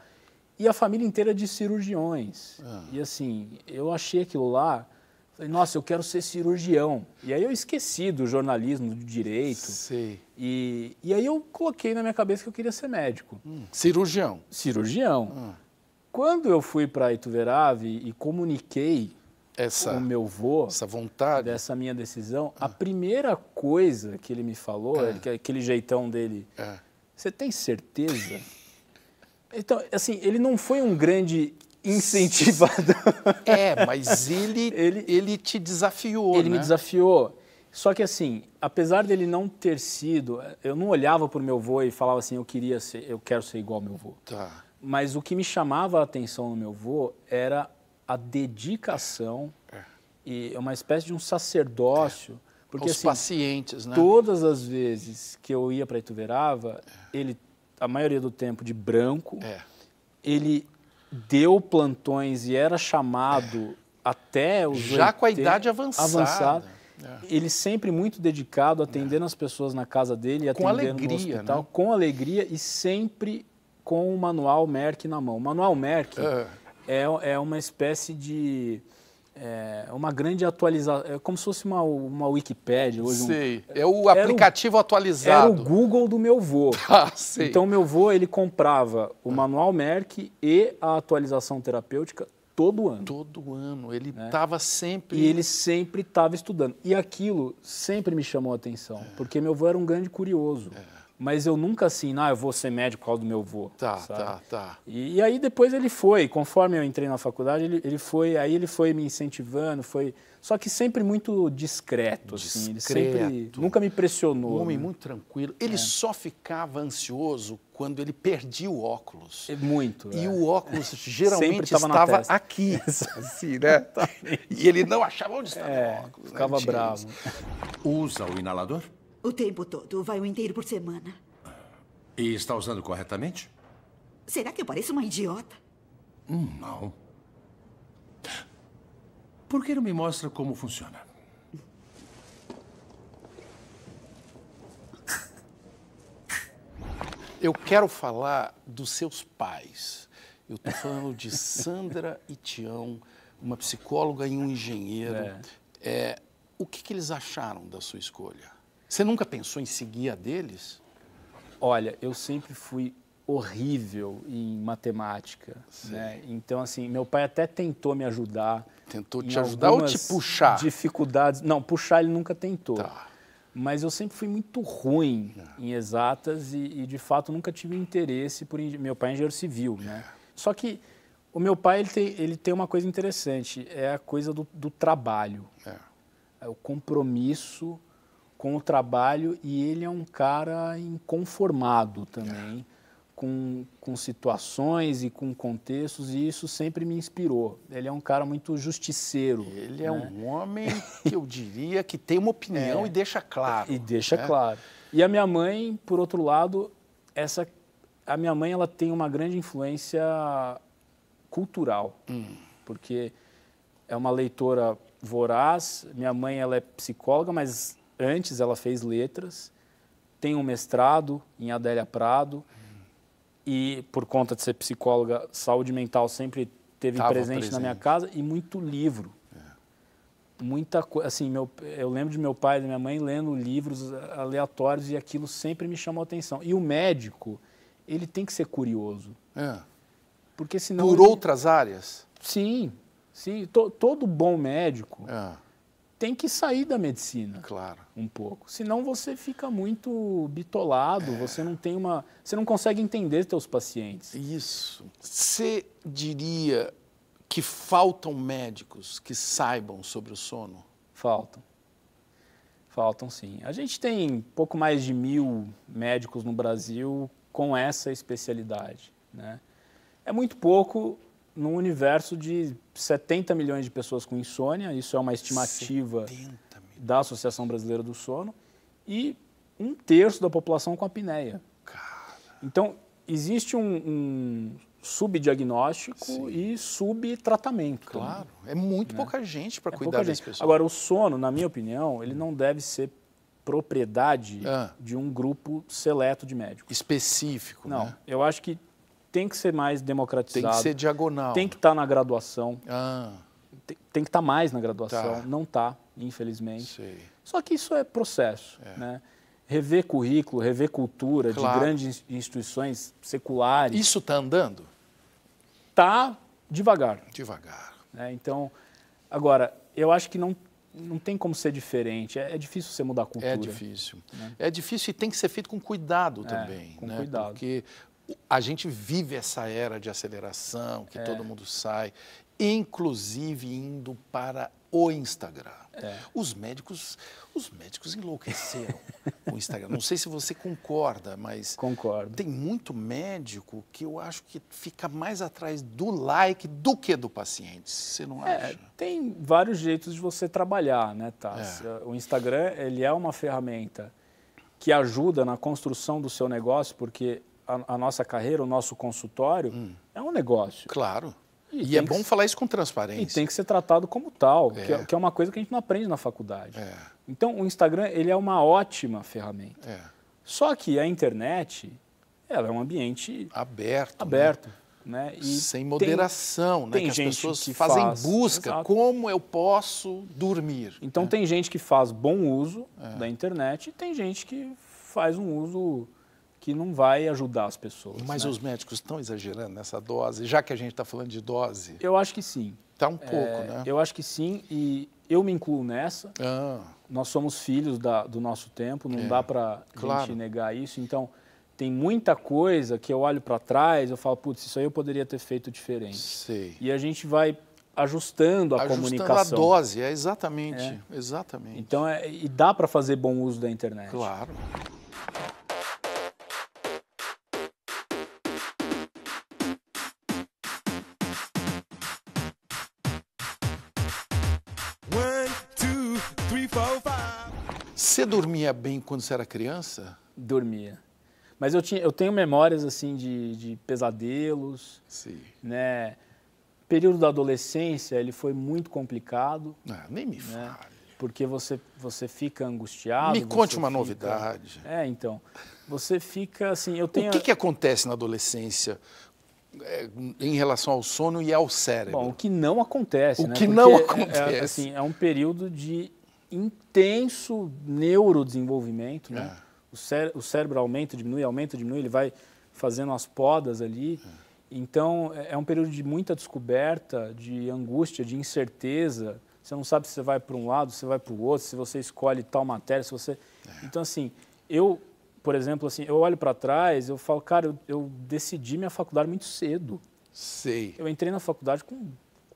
E a família inteira de cirurgiões. E assim, eu achei aquilo lá, falei, nossa, eu quero ser cirurgião. E aí eu esqueci do jornalismo, do direito. Sei. E aí eu coloquei na minha cabeça que eu queria ser médico. Cirurgião. Cirurgião. Quando eu fui para Ituverave e comuniquei o meu vô, essa vontade dessa minha decisão, a primeira coisa que ele me falou, aquele jeitão dele, você tem certeza? Então, assim, ele não foi um grande incentivador. Mas ele te desafiou, Ele me desafiou. Só que, assim, apesar dele não ter sido, eu não olhava para o meu avô e falava assim, eu quero ser igual ao meu avô. Tá. Mas o que me chamava a atenção no meu avô era a dedicação e uma espécie de um sacerdócio. Porque, os assim, pacientes, né? Todas as vezes que eu ia para Ituverava, ele, a maioria do tempo, de branco, ele deu plantões e era chamado até os já com a idade avançada. Ele sempre muito dedicado, atendendo as pessoas na casa dele, atendendo no hospital, né? com alegria e sempre com o manual Merck na mão. O manual Merck é uma espécie de... uma grande atualização, é como se fosse uma Wikipédia. Hoje é o aplicativo atualizado. Era o Google do meu vô. Sei. Então, meu vô, ele comprava o manual Merck e a atualização terapêutica todo ano. Todo ano. Ele estava sempre... E ele sempre estava estudando. E aquilo sempre me chamou a atenção, porque meu vô era um grande curioso. Mas eu nunca assim, eu vou ser médico por causa do meu avô. Tá. E aí depois ele foi, conforme eu entrei na faculdade, ele foi me incentivando, só que sempre muito discreto. Assim, ele sempre nunca me pressionou. Um homem muito tranquilo. Ele só ficava ansioso quando ele perdia o óculos. Muito. E o óculos geralmente estava aqui, assim, né? E ele não achava onde estava o óculos. Ficava bravo. Usa o inalador? O tempo todo, vai um inteiro por semana. E está usando corretamente? Será que eu pareço uma idiota? Não. Por que não me mostra como funciona? Eu quero falar dos seus pais. Eu estou falando de Sandra e Tião, uma psicóloga e um engenheiro. O que eles acharam da sua escolha? Você nunca pensou em seguir a deles? Olha, eu sempre fui horrível em matemática, né? Então, assim, meu pai até tentou me ajudar. Tentou te ajudar ou te puxar? Dificuldades. Não, puxar ele nunca tentou. Mas eu sempre fui muito ruim em exatas e, de fato, nunca tive interesse por... Meu pai é engenheiro civil, né? Só que o meu pai, ele tem uma coisa interessante, é a coisa do trabalho. É o compromisso com o trabalho, e ele é um cara inconformado também com situações e com contextos, e isso sempre me inspirou. Ele é um cara muito justiceiro. Ele é um homem que eu diria que tem uma opinião e deixa claro. E deixa claro. E a minha mãe, por outro lado, a minha mãe ela tem uma grande influência cultural, porque é uma leitora voraz. Minha mãe ela é psicóloga, mas antes ela fez letras, tem um mestrado em Adélia Prado e, por conta de ser psicóloga, saúde mental sempre teve presente na minha casa, e muito livro. Muita coisa. Assim, eu lembro de meu pai e da minha mãe lendo livros aleatórios, e aquilo sempre me chamou a atenção. E o médico, ele tem que ser curioso. Porque senão... Por outras áreas? Sim. Todo bom médico... tem que sair da medicina, um pouco. Senão você fica muito bitolado, você não consegue entender seus pacientes. Isso. Você diria que faltam médicos que saibam sobre o sono? Faltam. Faltam, sim. A gente tem pouco mais de 1.000 médicos no Brasil com essa especialidade, né? É muito pouco num universo de 70 milhões de pessoas com insônia, isso é uma estimativa da Associação Brasileira do Sono, e 1/3 da população com apneia. Então, existe subdiagnóstico e subtratamento. Claro, é muito pouca gente para cuidar pouca das gente. pessoas. Agora, o sono, na minha opinião, ele não deve ser propriedade de um grupo seleto de médicos. Específico, Não, né? eu acho que tem que ser mais democratizado. Tem que ser diagonal. Tem que estar na graduação. Ah, Tem que estar mais na graduação. Tá. Não está, infelizmente. sei. Só que isso é processo, né? Rever currículo, rever cultura Claro. de grandes instituições seculares. Isso está andando? Está devagar. Devagar. Né? Então, agora, eu acho que não tem como ser diferente. É difícil você mudar a cultura. É difícil. Né? É difícil e tem que ser feito com cuidado também. com né? cuidado. Porque a gente vive essa era de aceleração, que todo mundo sai, inclusive indo para o Instagram. Os médicos enlouqueceram com o Instagram. Não sei se você concorda, mas Concordo. tem muito médico que eu acho que fica mais atrás do like do que do paciente. Você não acha? Tem vários jeitos de você trabalhar, né, Tassi? O Instagram, ele é uma ferramenta que ajuda na construção do seu negócio, porque a nossa carreira, o nosso consultório é um negócio. Claro. E tem é bom falar isso com transparência. E tem que ser tratado como tal, que é uma coisa que a gente não aprende na faculdade. Então, o Instagram, ele é uma ótima ferramenta. Só que a internet, ela é um ambiente aberto. Né? E sem moderação, né? Tem que as gente pessoas que fazem busca. Exato. Como eu posso dormir? Então, tem gente que faz bom uso da internet e tem gente que faz um uso que não vai ajudar as pessoas. Mas né? os médicos estão exagerando nessa dose, já que a gente está falando de dose? Eu acho que sim. Está um pouco, né? Eu acho que sim, e eu me incluo nessa. Nós somos filhos do nosso tempo, não dá para a gente negar isso. Então, tem muita coisa que eu olho para trás, eu falo, putz, isso aí eu poderia ter feito diferente. Sei. E a gente vai ajustando a comunicação. Ajustando a dose, exatamente. Exatamente. Então, e dá para fazer bom uso da internet. Claro. Você dormia bem quando você era criança? Dormia. Mas eu tenho memórias assim de pesadelos. Sim. Né? O período da adolescência ele foi muito complicado. Nem me fale. Porque você fica angustiado. Me conte uma novidade. Então. Você fica assim. O que acontece na adolescência em relação ao sono e ao cérebro? Bom, o que não acontece. O que não acontece. É um período de intenso neurodesenvolvimento, né? O cérebro aumenta, diminui, ele vai fazendo as podas ali. Então, é um período de muita descoberta, de angústia, de incerteza. Você não sabe se você vai para um lado, se você vai para o outro, se você escolhe tal matéria, se você... Então, assim, por exemplo, assim, eu olho para trás, eu falo, cara, eu decidi minha faculdade muito cedo. Sei. Eu entrei na faculdade com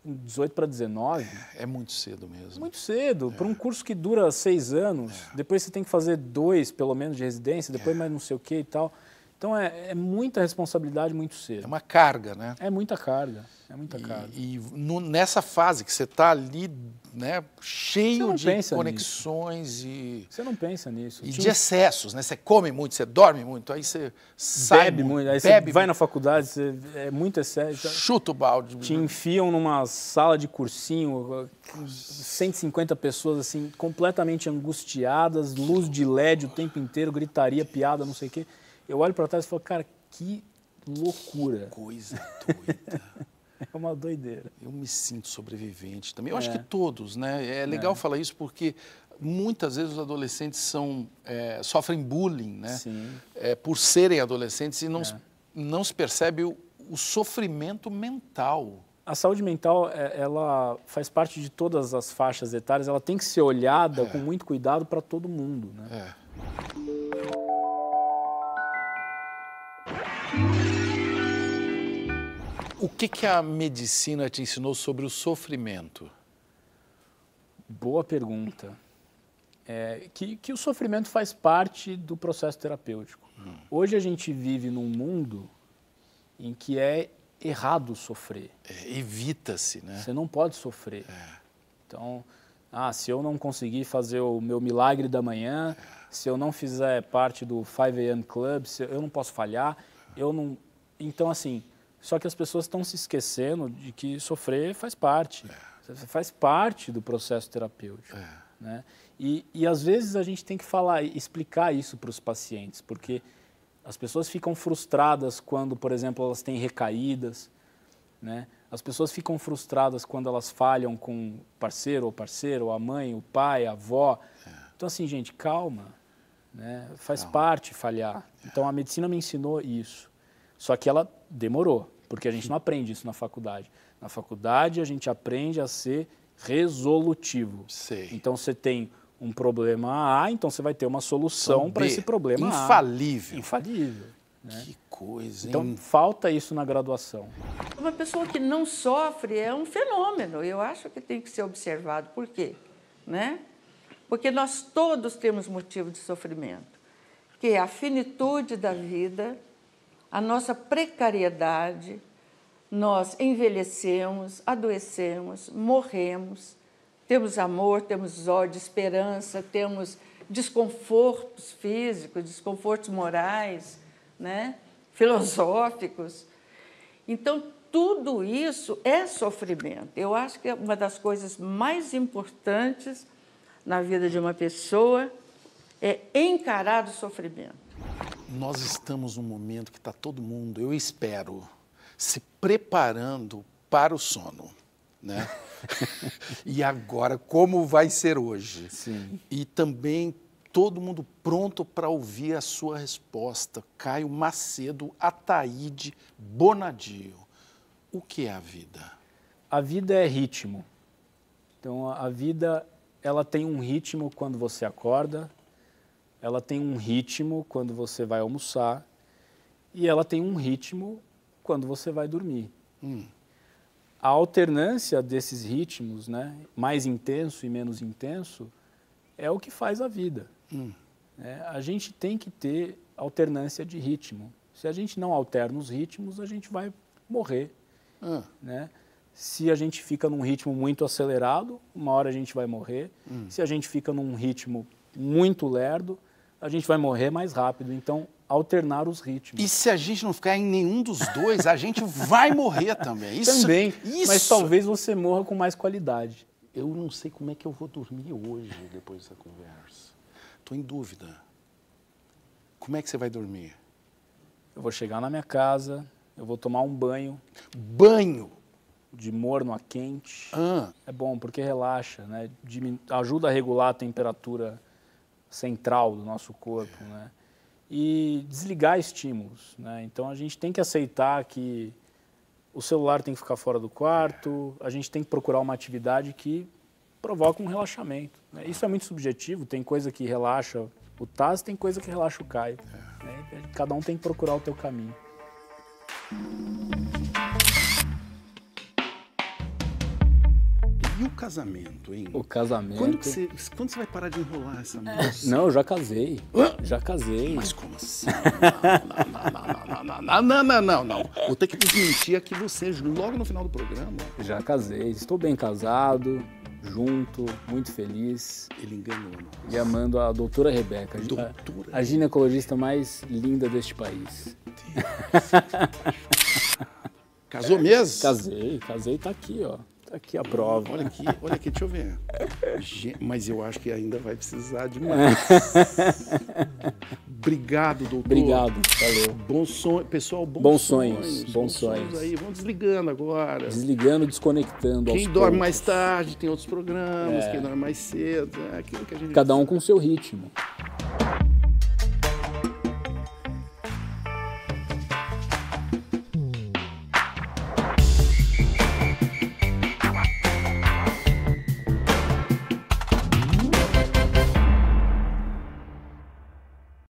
18 para 19. É muito cedo mesmo. Muito cedo. Para um curso que dura 6 anos, depois você tem que fazer 2, pelo menos, de residência, depois mais não sei o que e tal. Então, é muita responsabilidade muito cedo. É uma carga, né? É muita carga. É muita carga. E nessa fase que você está ali, né, cheio de conexões e... Você não pensa nisso. E de excessos, né? Você come muito, você dorme muito, aí você sai bebe muito, aí você vai na faculdade, é muito excesso. Chuta o balde. Te enfiam numa sala de cursinho, 150 pessoas assim, completamente angustiadas, luz de LED o tempo inteiro, gritaria, piada, não sei o quê. Eu olho para trás e falo, cara, que loucura. Coisa doida. É uma doideira. Eu me sinto sobrevivente também. Eu acho que todos, né? É legal falar isso porque muitas vezes os adolescentes sofrem bullying, né? Sim. Por serem adolescentes e não se percebe o sofrimento mental. A saúde mental, ela faz parte de todas as faixas etárias, ela tem que ser olhada com muito cuidado para todo mundo, né? O que a medicina te ensinou sobre o sofrimento? Boa pergunta. Que o sofrimento faz parte do processo terapêutico. Hoje a gente vive num mundo em que é errado sofrer. Evita-se, né? Você não pode sofrer. Então, se eu não conseguir fazer o meu milagre da manhã, se eu não fizer parte do 5 AM Club, eu não posso falhar, Então, assim, Só que as pessoas estão se esquecendo de que sofrer faz parte. Faz parte do processo terapêutico. Né? E às vezes a gente tem que explicar isso para os pacientes, porque as pessoas ficam frustradas quando, por exemplo, elas têm recaídas, né? As pessoas ficam frustradas quando elas falham com o parceiro ou parceira, ou a mãe, o pai, a avó. Então, assim, gente, calma, né? Faz parte falhar. Então, a medicina me ensinou isso. Só que ela demorou, porque a gente não aprende isso na faculdade. Na faculdade, a gente aprende a ser resolutivo. Então, você tem um problema A, então você vai ter uma solução para esse problema infalível. A. Infalível. Né? Que coisa, hein? Então, falta isso na graduação. Uma pessoa que não sofre é um fenômeno. Eu acho que tem que ser observado. Por quê? Né? Porque nós todos temos motivo de sofrimento, que é a finitude da vida, a nossa precariedade, nós envelhecemos, adoecemos, morremos, temos amor, temos ódio, esperança, temos desconfortos físicos, desconfortos morais, né? Filosóficos. Então, tudo isso é sofrimento. Eu acho que é uma das coisas mais importantes na vida de uma pessoa é encarar o sofrimento. Nós estamos num momento que está todo mundo, eu espero, se preparando para o sono, né? E agora, como vai ser hoje? Sim. E também todo mundo pronto para ouvir a sua resposta. Caio Macedo, Ataíde Bonadio. O que é a vida? A vida é ritmo. Então, a vida, ela tem um ritmo quando você acorda, ela tem um ritmo quando você vai almoçar e ela tem um ritmo quando você vai dormir. A alternância desses ritmos, né, mais intenso e menos intenso, é o que faz a vida. A gente tem que ter alternância de ritmo. Se a gente não alterna os ritmos, a gente vai morrer. Né? Se a gente fica num ritmo muito acelerado, uma hora a gente vai morrer. Se a gente fica num ritmo muito lerdo, a gente vai morrer mais rápido. Então, alternar os ritmos. E se a gente não ficar em nenhum dos dois, a gente vai morrer também. Também, mas talvez você morra com mais qualidade. Eu não sei como é que eu vou dormir hoje, depois dessa conversa. Estou em dúvida. Como é que você vai dormir? Eu vou chegar na minha casa, eu vou tomar um banho. Banho? De morno a quente. É bom, porque relaxa, né? Ajuda a regular a temperatura central do nosso corpo, né? E desligar estímulos, né? Então, a gente tem que aceitar que o celular tem que ficar fora do quarto, a gente tem que procurar uma atividade que provoca um relaxamento, né? Isso é muito subjetivo, tem coisa que relaxa o Taz, tem coisa que relaxa o Caio. Né? Cada um tem que procurar o teu caminho. E o casamento, hein? O casamento... Quando você vai parar de enrolar essa moça? Não, eu já casei. Já casei. Mas como assim? Não. Vou ter que desmentir aqui você logo no final do programa. Já casei. Estou bem casado, junto, muito feliz. Ele enganou. E amando a doutora Rebeca. A ginecologista mais linda deste país. Casou mesmo? Casei, tá aqui, ó. Tá aqui a prova. Olha aqui, deixa eu ver. Mas eu acho que ainda vai precisar de mais. Obrigado, doutor. Obrigado, valeu. Bom sonho, pessoal, bons sonhos aí. Vamos desligando agora. Desligando, desconectando. Quem dorme mais tarde tem outros programas, quem dorme mais cedo, é aquilo que a gente... Cada um com o seu ritmo.